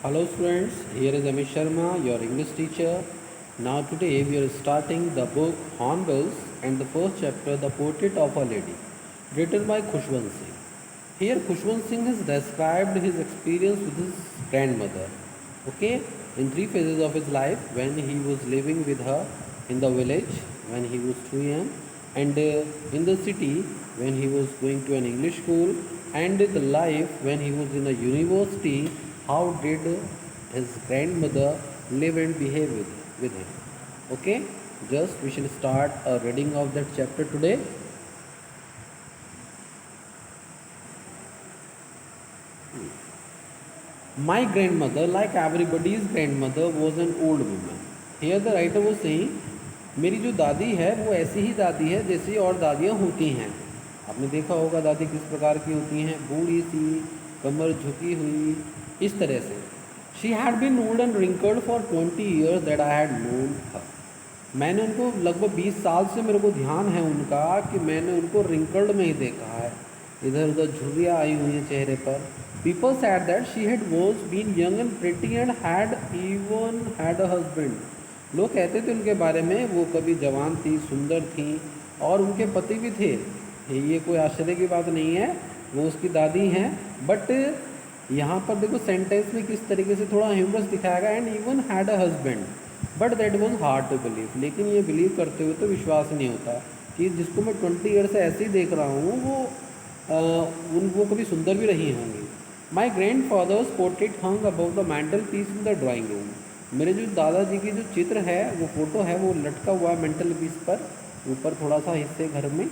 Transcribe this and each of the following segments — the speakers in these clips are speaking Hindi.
Hello students, here is Amit Sharma, your English teacher. Now today we are starting the book Hornbills and the first chapter, The Portrait of a Lady, written by Khushwant Singh. Here Khushwant Singh has described his experience with his grandmother, okay, in three phases of his life: when he was living with her in the village, when he was too young, and in the city when he was going to an English school, and the life when he was in a university. How did his grandmother live and behave with him? Okay, just we shall start a reading of that chapter today. My grandmother, like everybody's grandmother, was an old woman. Here the writer was saying, मेरी जो दादी है वो ऐसी ही दादी है जैसी और दादियाँ होती हैं. आपने देखा होगा दादी किस प्रकार की होती हैं, बूढ़ी सी, कमर झुकी हुई, इस तरह से. She had been old and wrinkled for 20 years that I had known her. मैंने उनको लगभग 20 साल से मेरे को ध्यान है उनका कि मैंने उनको रिंकल्ड में ही देखा है. इधर उधर झुर्रियाँ आई हुई हैं चेहरे पर. People said that she had was been young and pretty and had even had a husband. लोग कहते थे उनके बारे में वो कभी जवान थी, सुंदर थी और उनके पति भी थे. ये कोई आश्चर्य की बात नहीं है, वो उसकी दादी हैं. बट यहाँ पर देखो सेंटेंस में किस तरीके से थोड़ा ह्यूमरस दिखाया गया. And even had a husband but that was hard to believe. लेकिन ये बिलीव करते हुए तो विश्वास नहीं होता कि जिसको मैं 20 ईयर से ऐसे ही देख रहा हूँ वो कभी सुंदर भी रही होंगी. My grandfather's portrait hung about the mantelpiece in the drawing room. मेरे जो दादाजी की जो चित्र है, वो फोटो है, वो लटका हुआ है मेंटल पीस पर, ऊपर थोड़ा सा हिस्से घर में,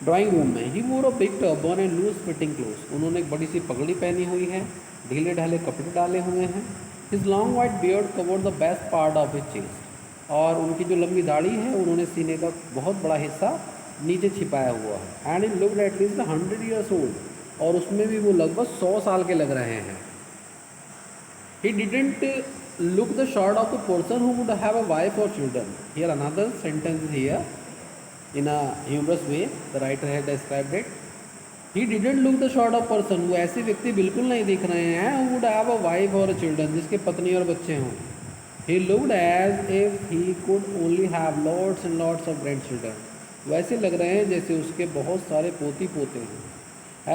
ड्राइंग रूम में. He wore a big turban and loose fitting clothes. उन्होंने एक बड़ी सी पगड़ी पहनी हुई है, ढीले ढाले कपड़े डाले हुए हैं. His long white beard covered the best part of his chest. और उनकी जो लंबी दाढ़ी है उन्होंने सीने का बहुत बड़ा हिस्सा नीचे छिपाया हुआ है. And in looked at least 100 years old. और उसमें भी वो लगभग 100 साल के लग रहे हैं. He didn't look the sort of the person who would have a wife और children. Here another sentence is here in a humorous way the writer has described it. He didn't look the sort of person. वो ऐसे व्यक्ति बिल्कुल नहीं दिख रहे हैं who would have a wife और चिल्ड्रन, जिसके पत्नी और बच्चे हों. He looked as if he could only have lots and lots of grand children. वैसे लग रहे हैं जैसे उसके बहुत सारे पोती पोते हैं.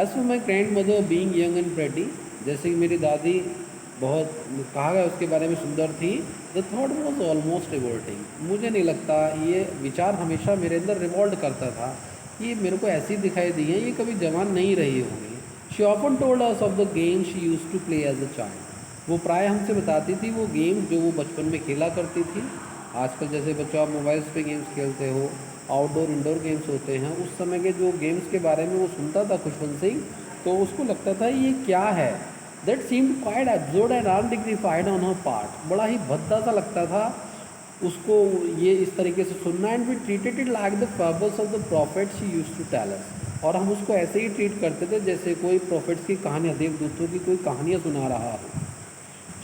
As for my grandmother being young and pretty. जैसे कि मेरी दादी बहुत कहा गया उसके बारे में सुंदर थी. The thought was almost revolting. मुझे नहीं लगता, ये विचार हमेशा मेरे अंदर रिवॉल्ट करता था. ये मेरे को ऐसी दिखाई दी है, ये कभी जवान नहीं रही होगी. She often told us of the game she used to play as a child. वो प्राय हमसे बताती थी वो गेम जो वो बचपन में खेला करती थी. आजकल जैसे बच्चों आप मोबाइल्स पे गेम्स खेलते हो, आउटडोर इंडोर गेम्स होते हैं, उस समय के जो गेम्स के बारे में वो सुनता था खुशवंत सिंह, तो उसको लगता था ये क्या है. That seemed quite absurd and undignified on her part. बड़ा ही भद्दा सा लगता था उसको ये इस तरीके से सुनना. And we treated it like the purpose of the profit she used to tell us. और हम उसको ऐसे ही ट्रीट करते थे जैसे कोई प्रॉफिट्स की कहानियाँ, देवदूतों की कोई कहानियाँ सुना रहा हो.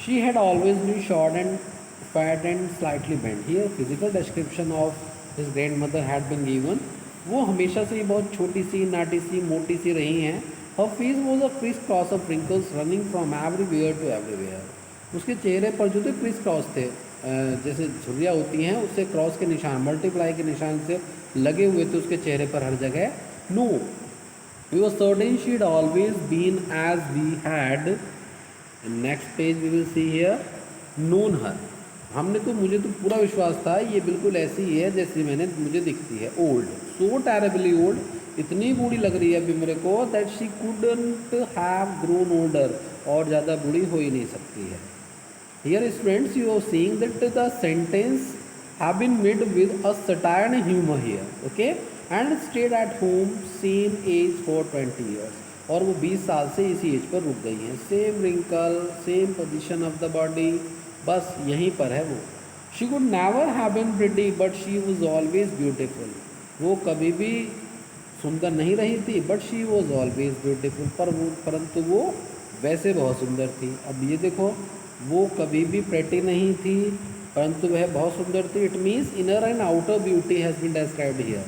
She had always be short and fat and slightly bend. Here physical description of his grand mother had been given. वो हमेशा से ही बहुत छोटी सी, नाटी सी, मोटी सी रही हैं. Her face was a criss cross of wrinkles running from everywhere to everywhere. उसके चेहरे पर जो थे क्रिस क्रॉस थे, जैसे झुर्रियाँ होती हैं उससे क्रॉस के निशान, मल्टीप्लाई के निशान से लगे हुए थे उसके चेहरे पर हर जगह. No, we was certain she had always been as we had. Next page we will see here known her. हमने तो मुझे तो पूरा विश्वास था ये बिल्कुल ऐसी ही है जैसी मैंने मुझे दिखती है. Old, so terribly old. इतनी बूढ़ी लग रही है अभी मेरे को that she couldn't have grown older. और ज़्यादा बूढ़ी हो ही नहीं सकती है. Here students you are seeing that the sentence have been made with a satire and humour here. Okay. And stayed at home same as for 20 years. और वो 20 साल से इसी एज पर रुक गई हैं. Same wrinkle, same position of the body, बस यहीं पर है वो. She could never have been pretty but she was always beautiful. वो कभी भी सुंदर नहीं रही थी but she was always beautiful. परंतु वो वैसे बहुत सुंदर थी. अब ये देखो, वो कभी भी प्रेटी नहीं थी परंतु वह बहुत सुंदर थी. It means inner and outer beauty has been described here.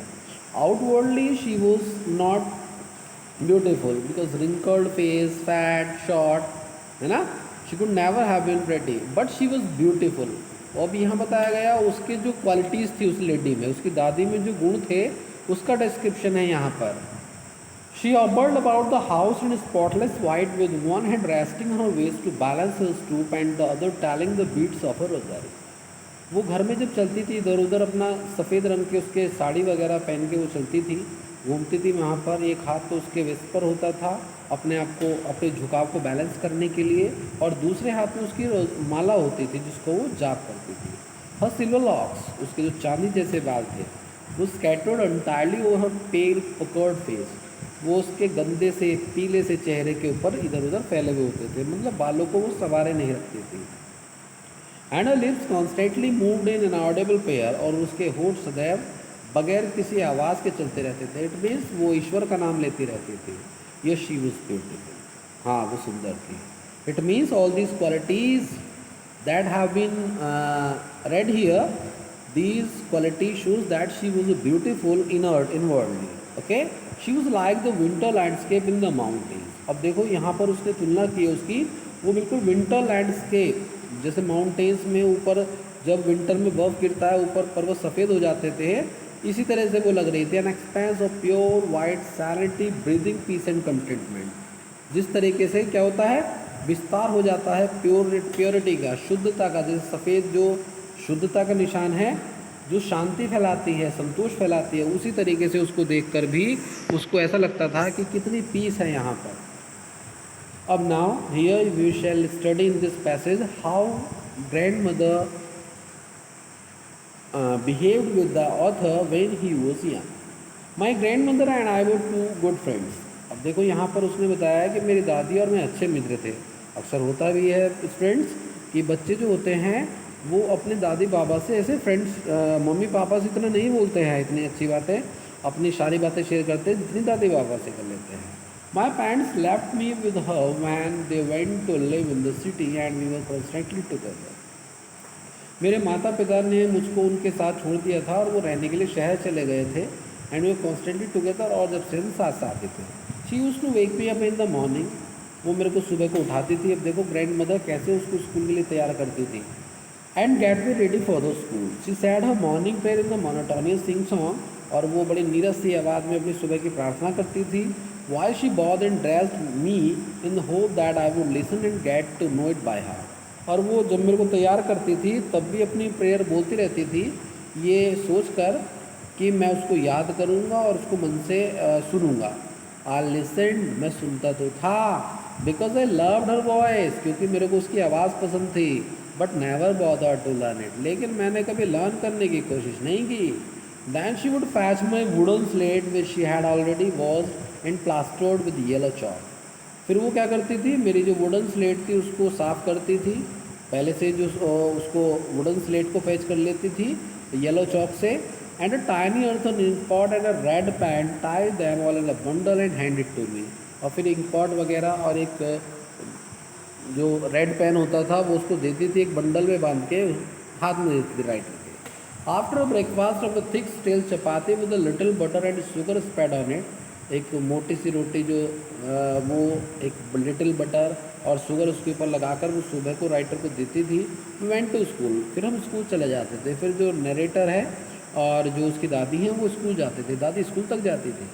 Outwardly she was not beautiful because wrinkled face, fat, short, है ना। She could never have been pretty but she was beautiful. और अब यहाँ बताया गया उसके जो क्वालिटीज़ थी उस लेडी में, उसकी दादी में जो गुण थे उसका डिस्क्रिप्शन है यहाँ पर। She hovered about the house in spotless white with one hand resting on her waist to balance her stoop and the other telling the beats of her rosary। वो घर में जब चलती थी इधर उधर अपना सफ़ेद रंग के उसके साड़ी वगैरह पहन के वो चलती थी, घूमती थी वहाँ पर, एक हाथ तो उसके वेस्ट पर होता था अपने आप को, अपने झुकाव को बैलेंस करने के लिए, और दूसरे हाथ में उसकी माला होती थी जिसको वो जाप करती थी। हर सिल्वर लॉक्स, उसके जो चांदी जैसे बाल थे, वो स्कैटर्ड एंटायरली ओवर हर पेल पकर्ड फेस, वो उसके गंदे से पीले से चेहरे के ऊपर इधर उधर फैले हुए होते थे, मतलब बालों को वो संवारे नहीं रखती थी। And lips constantly moved in an audible pair, और उसके होठ सदैव बगैर किसी आवाज़ के चलते रहते थे। इट मीन्स वो ईश्वर का नाम लेती रहती थी। यस शी वॉज ब्यूटीफुल, हाँ वो सुंदर थी। It means all these qualities that have been read here, these qualities shows that she was beautiful inwardly, okay। she was like the winter landscape in the mountains। अब देखो यहाँ पर उसने तुलना की है उसकी, वो बिल्कुल विंटर लैंडस्केप, जैसे माउंटेन्स में ऊपर जब विंटर में बर्फ़ गिरता है ऊपर पर्वत सफ़ेद हो जाते थे, इसी तरह से वो लग रही थी। An expanse of pure white serenity breathing peace and contentment, जिस तरीके से क्या होता है, विस्तार हो जाता है प्योरिटी का, शुद्धता का, जैसे सफ़ेद जो शुद्धता का निशान है, जो शांति फैलाती है, संतोष फैलाती है, उसी तरीके से उसको देखकर भी उसको ऐसा लगता था कि कितनी पीस है यहाँ पर। अब now here we shall study in this passage how grandmother behaved with the author when he was young. My grandmother and I were two good friends. अब देखो यहाँ पर उसने बताया कि मेरी दादी और मैं अच्छे मित्र थे। अक्सर होता भी है फ्रेंड्स कि बच्चे जो होते हैं वो अपने दादी बाबा से ऐसे फ्रेंड्स, मम्मी पापा से इतना नहीं बोलते हैं, इतनी अच्छी बातें, अपनी सारी बातें शेयर करते हैं जितनी दादी बाबा से कर लेते हैं। My parents left me with her when they went to live in the city and we were constantly together. मेरे माता पिता ने मुझको उनके साथ छोड़ दिया था और वो रहने के लिए शहर चले गए थे। And we were constantly together, और जब से हम साथ साथ थे। She used to wake me up in the morning, वो मेरे को सुबह को उठाती थी। अब देखो ग्रैंड मदर कैसे उसको स्कूल के लिए तैयार करती थी। And get me ready for the school. She said her morning prayer in the monotonous sing song, और वो बड़ी नीरस सी आवाज़ में अपनी सुबह की प्रार्थना करती थी। While she bathed and dressed me in hope that I would listen and get to know it by heart. और वो जब मेरे को तैयार करती थी तब भी अपनी प्रेयर बोलती रहती थी, ये सोच कर कि मैं उसको याद करूँगा और उसको मन से सुनूँगा। आई लिसन, मैं सुनता तो था, because I loved her voice, क्योंकि मेरे को उसकी आवाज़ पसंद थी। But never bothered to learn it, लेकिन मैंने कभी लर्न करने की कोशिश नहीं की। Then she would fetch my wooden slate which she had already washed and plastered with yellow chalk. फिर वो क्या करती थी, मेरी जो वुडन स्लेट थी उसको साफ़ करती थी, पहले से जो उसको वुडन स्लेट को फैच कर लेती थी येलो चॉक से। And a tiny earthen ink pot and a red pen tie them all in a bundle and hand it to me. और फिर इंक पॉट वगैरह और एक जो रेड पेन होता था वो उसको देती थी, एक बंडल में बांध के हाथ में देती थी राइटर के। After breakfast of a thick stale chapati with a little butter and sugar spread on it, एक मोटी सी रोटी जो वो एक लिटिल बटर और शुगर उसके ऊपर लगाकर वो सुबह को राइटर को देती थी। वी वेंट टू स्कूल, फिर हम स्कूल चले जाते थे। फिर जो नरेटर है और जो उसकी दादी हैं वो स्कूल जाते थे, दादी स्कूल तक जाती थी।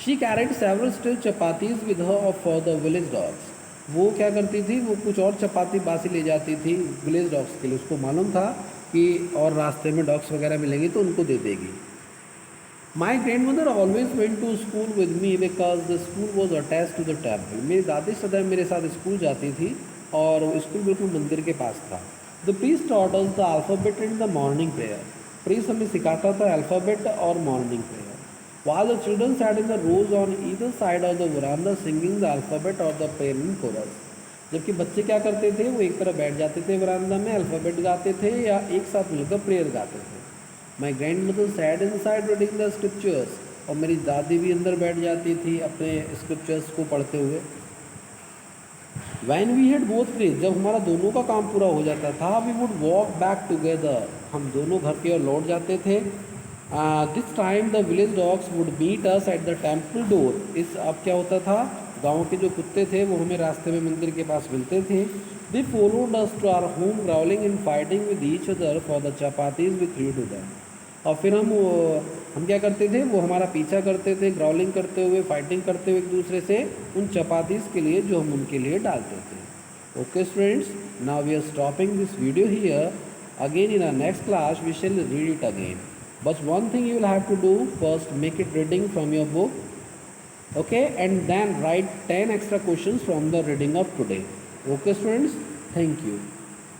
She carried several still chapatis with her for the village dogs. वो क्या करती थी, वो कुछ और चपाती बासी ले जाती थी विलेज डॉग्स के लिए, उसको मालूम था कि और रास्ते में डॉग्स वगैरह मिलेंगे तो उनको दे देगी। My grandmother always went to school with me because the school was attached to the temple. मेरी दादी सदैव मेरे साथ स्कूल जाती थी और स्कूल बिल्कुल मंदिर के पास था। The priest taught us the alphabet and the morning prayer. Priest हमें सिखाता था अल्फ़ाबेट और morning prayer. While the children sat in the rows on either side of the veranda singing the alphabet or the prayer in chorus। जबकि बच्चे क्या करते थे, वो एक तरफ बैठ जाते थे वरांदा में, अल्फ़ाबेट गाते थे या एक साथ मिलकर प्रेयर गाते थे। My grand mother sad in side reading the scriptures, और मेरी दादी भी अंदर बैठ जाती थी अपने स्क्रिप्चर्स को पढ़ते हुए। When we had both praise, जब हमारा दोनों का काम पूरा हो जाता था, we would walk back together, हम दोनों घर की ओर लौट जाते थे। This time the village dogs would meet us at the temple door. इस अब क्या होता था गांव के जो कुत्ते थे वो हमें रास्ते में मंदिर के पास मिलते थे। They followed us to our home growling and fighting with each other for the chapatis we threw to them. और फिर हम क्या करते थे, वो हमारा पीछा करते थे, ग्राउलिंग करते हुए, फाइटिंग करते हुए एक दूसरे से उन चपातीस के लिए जो हम उनके लिए डालते थे। Okay students, now we are stopping this video here. Again in our next class we shall read it again, but one thing you will have to do, first make it reading from your book, okay, and then write 10 extra questions from the reading of today. Okay students, thank you.